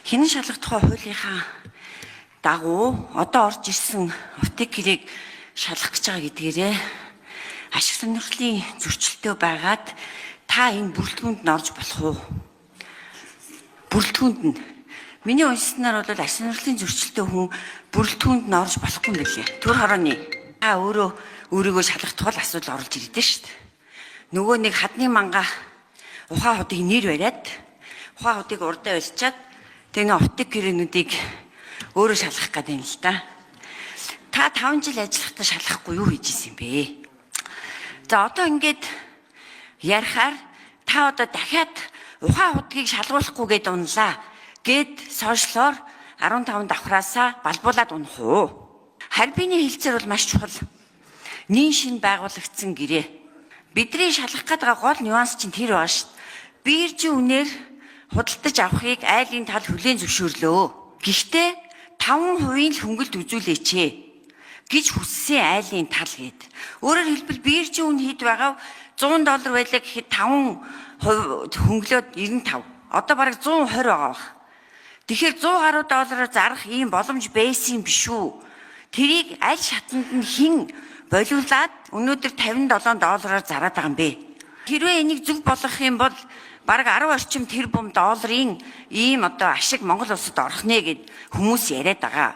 Хинэн шалгах тухай хуулийнхаа дагуу одоо орж ирсэн аптекерийг шалгах гэж байгаа гэдгээрээ ашиг сонирхлын зөрчилтэй байгаад та энэ бүрэлдэхүүнд нь орж болох уу? Бүрэлдэхүүнд нь миний уншсанаар бол ашиг сонирхлын зөрчилтэй хүн бүрэлдэхүүнд нь орж болохгүй юм билээ. Түр хорооны та өөрийгөө шалгах тухай асуудал оруулж ирдэ шүү дээ. Нөгөө нэг хадны манга ухаан худыг нэр бариад ухаан худыг урдаа барьчаад тэгээ аптекернүүдийг өөрөө шалгах гэдэг юм л да. Та 5 жил ажиллахдаа шалгахгүй юу хийж исэн бэ? За одоо ингээд ярихаар та одоо дахиад ухаан худгийг шалгуулахгүй гэдээ унлаа гэд сошиалоор 15 давхраасаа балбуулаад унах уу? Харьбины хэлцээр бол маш чухал. Нин шин байгуулагдсан гэрээ. Бидний шалгах гэдэг гол нюанс чинь тэр байгаа шүү дээ. Биержийн үнээр худалдаж авахыг айлын тал хүлээн зөвшөөрлөө. Гэхдээ 5% л хөнгөлт үзүүлээч гэж хүссэн айлын тал гээд. Өөрөөр хэлбэл биержийн үн хэд байгаа $100 байлаа гэхэд 5% хөнгөлөөд 95. Одоо бараг 120 байгаа баг. Тэгэхээр 100 гаруй доллараар зарах ийм боломж байсан биш үү? Тэрийг аль шатанд нь хэн болиулаад өнөөдөр $57 зараад байгаа юм бэ? Хэрвээ энийг зөв болгох юм бол бараг 10 орчим тэрбум долларын ийм одоо ашиг Монгол улсад орох нэ гэд хүмүүс яриад байгаа.